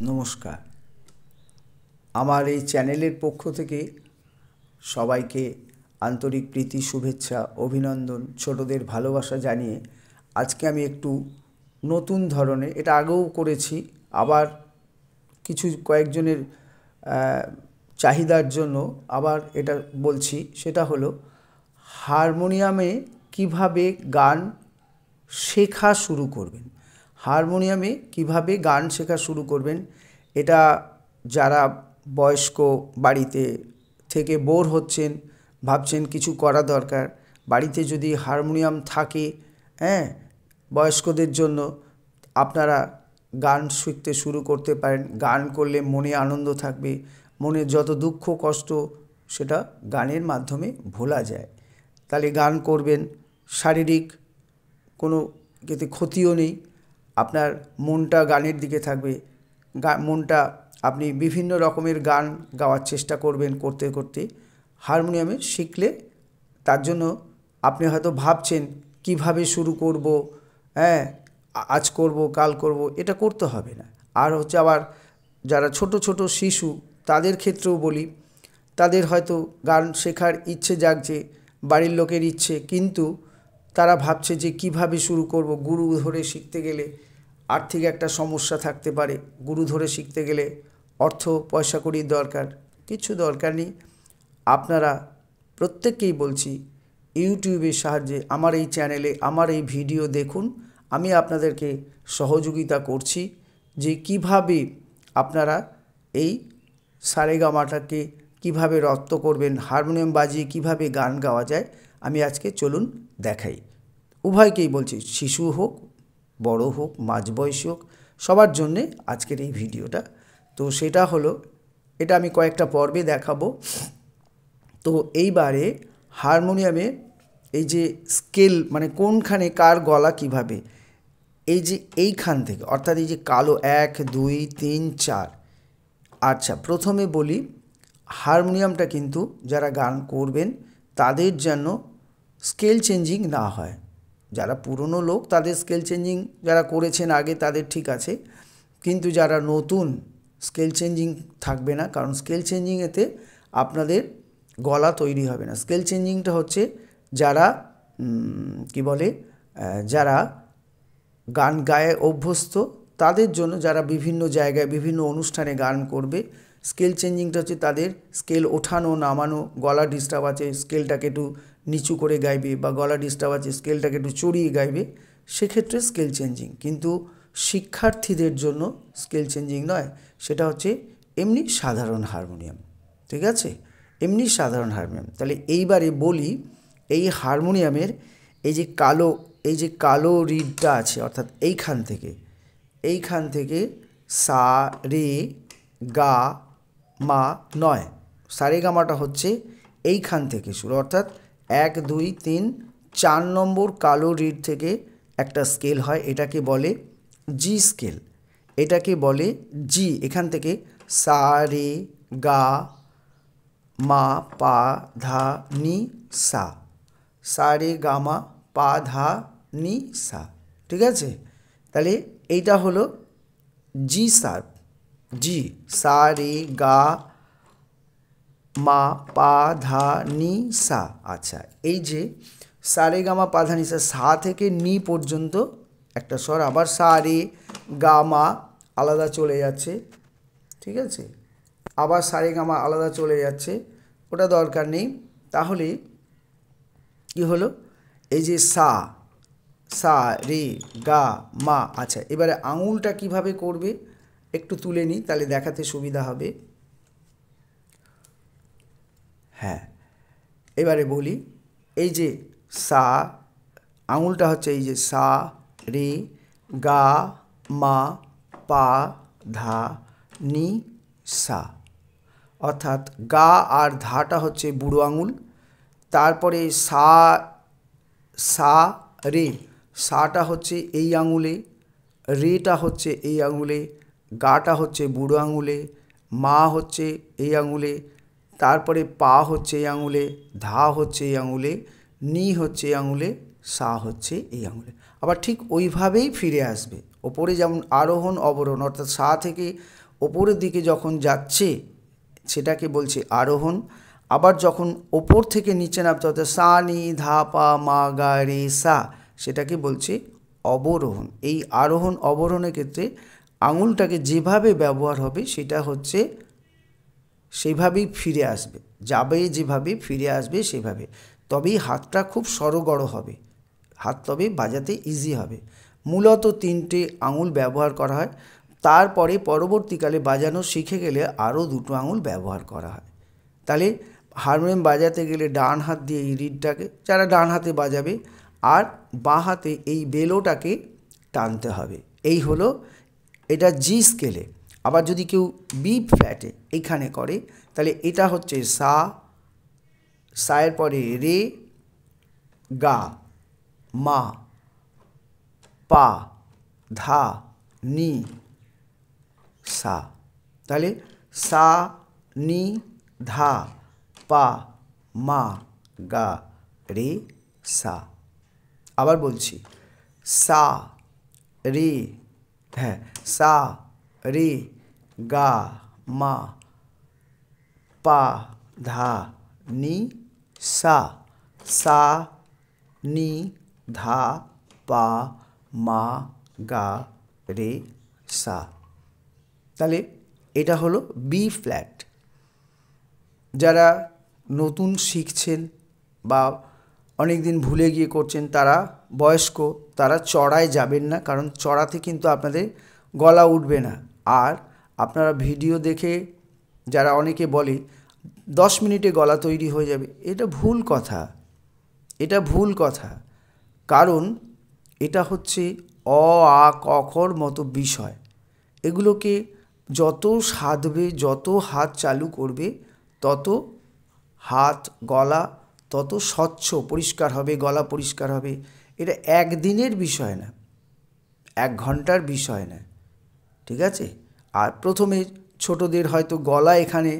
নমস্কার। আমার এই চ্যানেলের পক্ষ থেকে সবাইকে আন্তরিক প্রীতি, শুভেচ্ছা, অভিনন্দন, ছোটদের ভালোবাসা জানিয়ে আজকে আমি একটু নতুন ধরনের, এটা আগেও করেছি, আবার কয়েকজনের চাহিদার জন্য আবার এটা বলছি। সেটা হলো হারমোনিয়ামে কিভাবে গান শেখা শুরু করবেন। হারমোনিয়ামে কিভাবে গান শেখা শুরু করবেন, এটা যারা বয়স্ক বাড়িতে থেকে বোর হচ্ছেন, ভাবছেন কিছু করা দরকার, বাড়িতে যদি হারমোনিয়াম থাকে, বয়স্কদের জন্য আপনারা গান শিখতে শুরু করতে পারেন। গান করলে মনে আনন্দ থাকবে, মনে যত দুঃখ কষ্ট সেটা গানের মাধ্যমে ভোলা যায়। তাহলে গান করবেন, শারীরিক কোনো এতে ক্ষতিও নেই, আপনার মনটা গানের দিকে থাকবে। মনটা আপনি বিভিন্ন রকমের গান গাওয়ার চেষ্টা করবেন করতে করতে হারমোনিয়ামে শিখলে। তার জন্য আপনি হয়তো ভাবছেন কিভাবে শুরু করব, আজ করব কাল করব, এটা করতে হবে না। আর হচ্ছে আবার যারা ছোট ছোট শিশু তাদের ক্ষেত্রেও বলি, তাদের হয়তো গান শেখার ইচ্ছে জাগছে, বাড়ির লোকের ইচ্ছে, কিন্তু তারা ভাবছে যে কিভাবে শুরু করব। গুরু ধরে শিখতে গেলে আর্থিক একটা সমস্যা থাকতে পারে, গুরু ধরে শিখতে গেলে অর্থ পয়সা কড়ির দরকার। কিছু দরকার নেই, আপনারা প্রত্যেককেই বলছি ইউটিউবের সাহায্যে আমার এই চ্যানেলে আমার এই ভিডিও দেখুন। আমি আপনাদেরকে সহযোগিতা করছি যে কিভাবে আপনারা এই সারেগামাটাকে কিভাবে রপ্ত করবেন, হারমোনিয়াম বাজিয়ে কিভাবে গান গাওয়া যায় আমি আজকে চলুন দেখাই। উভয়কেই বলছি, শিশু হোক, বড় হোক, মাঝবয়সী হোক, সবার জন্যে আজকের এই ভিডিওটা। তো সেটা হলো, এটা আমি কয়েকটা পর্বে দেখাবো। তো এইবারে হারমোনিয়ামে এই যে স্কেল, মানে কোনখানে কার গলা কিভাবে, এই যে এইখান থেকে, অর্থাৎ এই যে কালো 1 2 3 4। আচ্ছা, প্রথমে বলি হারমোনিয়ামটা কিন্তু যারা গান করবেন তাদের যেন স্কেল চেঞ্জিং না হয়। যারা পুরনো লোক তাদের স্কেল চেঞ্জিং যারা করেছেন আগে তাদের ঠিক আছে, কিন্তু যারা নতুন স্কেল চেঞ্জিং থাকবে না, কারণ স্কেল চেঞ্জিংয়েতে আপনাদের গলা তৈরি হবে না। স্কেল চেঞ্জিংটা হচ্ছে যারা যারা গান গায়ে অভ্যস্ত তাদের জন্য, যারা বিভিন্ন জায়গায় বিভিন্ন অনুষ্ঠানে গান করবে। স্কেল চেঞ্জিংটা হচ্ছে তাদের স্কেল ওঠানো নামানো, গলা ডিস্টার্ব আছে স্কেলটাকে একটু নিচু করে গাইবে, বা গলা ডিস্টার্ব আছে স্কেলটাকে একটু চড়িয়ে গাইবে, সেক্ষেত্রে স্কেল চেঞ্জিং। কিন্তু শিক্ষার্থীদের জন্য স্কেল চেঞ্জিং নয়, সেটা হচ্ছে এমনি সাধারণ হারমোনিয়াম। ঠিক আছে, এমনি সাধারণ হারমোনিয়াম। তাহলে এইবারে বলি, এই হারমোনিয়ামের এই যে কালো রিডটা আছে, অর্থাৎ এইখান থেকে সা রে গা মা নয়, সারে গামাটা হচ্ছে এইখান থেকে শুরু, অর্থাৎ 1 2 3 4 নম্বর কালো রিড থেকে একটা স্কেল হয়, এটাকে বলে জি স্কেল। এটাকে বলে জি। এখান থেকে সা রে গা মা পা ধা নি সা, সা রে গা মা পা ধা নি সা। ঠিক আছে, তাহলে এইটা হলো জি শার্প, জি, সা রে গা মা পা ধা নি সা। আচ্ছা, এই যে সা রে গা মা পা ধা নি সা, সা থেকে নি পর্যন্ত একটা স্বর, আবার সা রে গা মা আলাদা চলে যাচ্ছে। ঠিক আছে, আবার সা রে গা মা আলাদা চলে যাচ্ছে, ওটা দরকার নেই। তাহলে কি হলো, এই যে সা সা রে গা মা। আচ্ছা, এবারে আঙুলটা কিভাবে করবে একটু তুলে নিই, তাহলে দেখাতে সুবিধা হবে। হ্যাঁ, এবারে বলি, এই যে সা, আঙুলটা হচ্ছে এই যে সা রে গা মা পা ধা নি সা, অর্থাৎ গা আর ধাটা হচ্ছে বুড়ো আঙুল, তারপরে সা সা রে, সাটা হচ্ছে এই আঙুলে, রেটা হচ্ছে এই আঙুলে, গাটা হচ্ছে বুড়ো আঙুলে, মা হচ্ছে এই আঙুলে, তারপরে পা হচ্ছে এই আঙুলে, ধা হচ্ছে এই আঙুলে, নি হচ্ছে এই আঙুলে, সা হচ্ছে এই আঙুলে। আবার ঠিক ওইভাবেই ফিরে আসবে, ওপরে যেমন আরোহণ অবরোহণ, অর্থাৎ সা থেকে ওপরের দিকে যখন যাচ্ছে সেটাকে বলছে আরোহণ। আবার যখন ওপর থেকে নিচে নামতে অর্থাৎ সা নি ধা পা মা গা রে সা সেটাকে বলছে অবরোহণ। এই আরোহণ অবরোহণের ক্ষেত্রে আঙুলটাকে যেভাবে ব্যবহার হবে সেটা হচ্ছে সেইভাবেই ফিরে আসবে, যাবে যেভাবে ফিরে আসবে সেভাবে, তবেই হাতটা খুব সড়গড় হবে, হাত তবে বাজাতে ইজি হবে। মূলত 3টে আঙুল ব্যবহার করা হয়, তারপরে পরবর্তীকালে বাজানো শিখে গেলে আরও 2টো আঙুল ব্যবহার করা হয়। তাহলে হারমোনিয়াম বাজাতে গেলে ডান হাত দিয়ে এই রিডটাকে, যারা ডান হাতে বাজাবে, আর বাঁ হাতে এই বেলোটাকে টানতে হবে। এই হলো এটা জি স্কেলে। আবার যদি কেউ বি ফ্ল্যাটে এইখানে করে তাহলে এটা হচ্ছে সা, সায়ের পরে রে, গা, মা, পা, ধা, নি, সা। তাহলে সা, নি, ধা, পা, মা, গা, রে, সা। আবার বলছি, সা, রে, হ্যাঁ, সা, রে, গা, মা, পা, ধা, নি, সা, সা, নি, ধা, পা, মা, গা, রে, সা। তাহলে এটা হলো বি ফ্ল্যাট। যারা নতুন শিখছেন বা অনেক দিন ভুলে গিয়ে করছেন, তারা বয়স্ক, তারা চড়ায় যাবেন না, কারণ চড়াতে কিন্তু আপনাদের গলা উঠবে না। আর আপনারা ভিডিও দেখে, যারা অনেকে বলে 10 মিনিটে গলা তৈরি হয়ে যাবে, এটা ভুল কথা, এটা ভুল কথা। কারণ এটা হচ্ছে অ আ ক খর মতো বিষয়, এগুলোকে যত সাধবে, যত হাত চালু করবে, তত হাত গলা তত স্বচ্ছ পরিষ্কার হবে, গলা পরিষ্কার হবে। এটা একদিনের বিষয় না, 1 ঘন্টার বিষয় না, ঠিক আছে? আর প্রথমে ছোটদের হয়তো গলা এখানে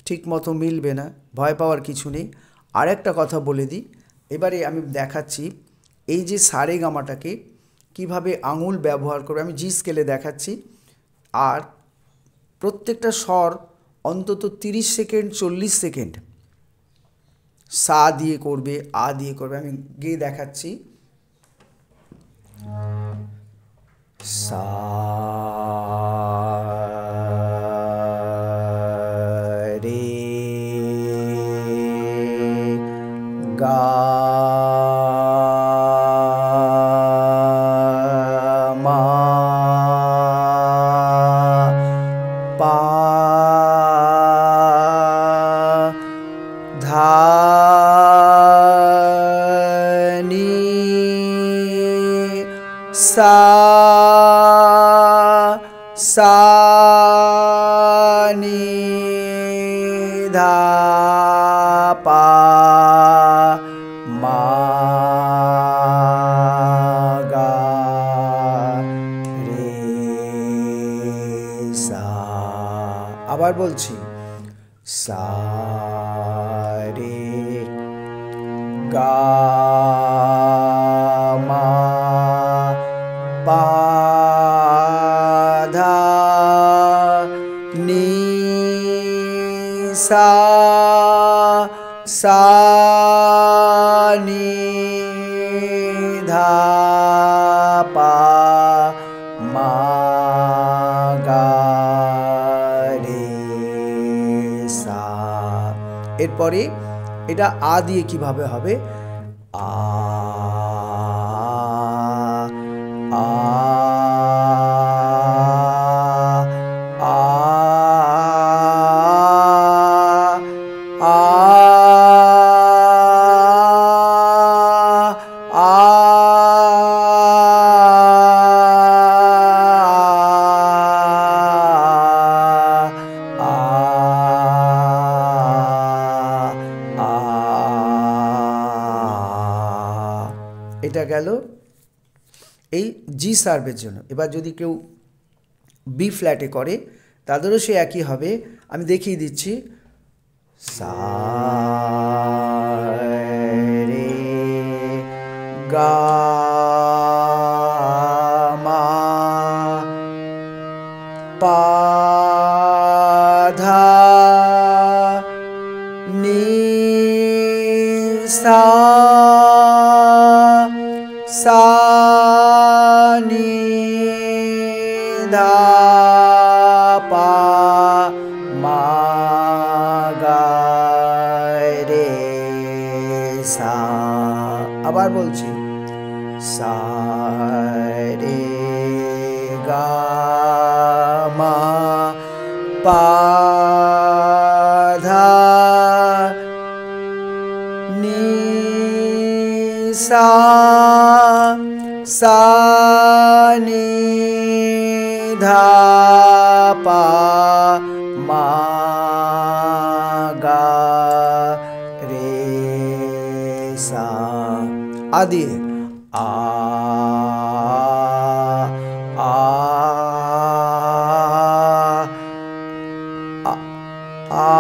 ঠিক মতো মিলবে না, ভয় পাওয়ার কিছু নেই। আর একটা কথা বলে দিই, এবারে আমি দেখাচ্ছি এই যে সারে গামাটাকে কীভাবে আঙুল ব্যবহার করবে। আমি জি স্কেলে দেখাচ্ছি, আর প্রত্যেকটা স্বর অন্তত 30 সেকেন্ড 40 সেকেন্ড সা দিয়ে করবে, আ দিয়ে করবে। আমি গিয়ে দেখাচ্ছি, সা, রে, গা, মা, পা, ধা, নি, সা, সা, নি, ধা, পা, মা, গা, রে, সা। আবার বলছি, সা, রে, গা, মা, পা, ধা, নি, সা, সা, নি, ধা, পা, মা, গা, রে, সা। এরপরে এটা আ দিয়ে কিভাবে হবে, আ, আ, আ, আ, আ, এটা গেল এই জি সার্ভের জন্য। এবার যদি কেউ বি ফ্ল্যাটে করে তাদেরও সে একই হবে। আমি দেখিয়ে দিচ্ছি, সা, রে, গা, মা, পা, ধা নি সা সা নি ধা পা মা গা রে সা। আবার বলছি, সা রে গা মা পা ধা নি সা সা নি ধা পা মা গা রে সা। আদি আ আ আ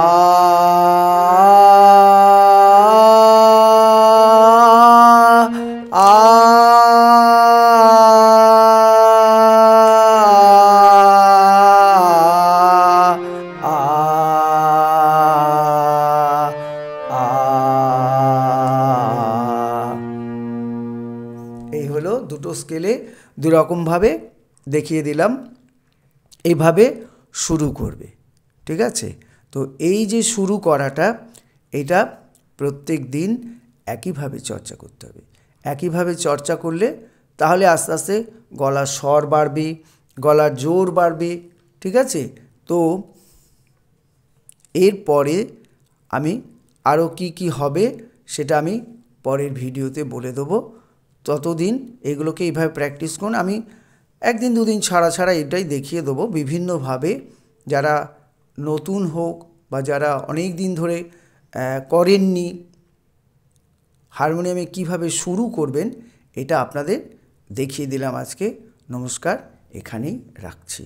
এই হলো দুটো স্কেলে দুরকমভাবে দেখিয়ে দিলাম। এইভাবে শুরু করবে, ঠিক আছে? তো এই যে শুরু করাটা, এটা প্রত্যেক দিন একইভাবে চর্চা করতে হবে। একইভাবে চর্চা করলে তাহলে আস্তে আস্তে গলার স্বর বাড়বে, গলার জোর বাড়বে, ঠিক আছে? তো এরপরে আমি আরও কি কি হবে সেটা আমি পরের ভিডিওতে বলে দেবো। ততদিন এগুলোকে এইভাবে প্র্যাকটিস করুন। আমি একদিন দুদিন ছাড়া ছাড়া এটাই দেখিয়ে দেবো বিভিন্নভাবে, যারা নতুন হোক বা যারা অনেক দিন ধরে করেননি, হারমোনিয়ামে কিভাবে শুরু করবেন এটা আপনাদের দেখিয়ে দিলাম আজকে। নমস্কার, এখানেই রাখছি।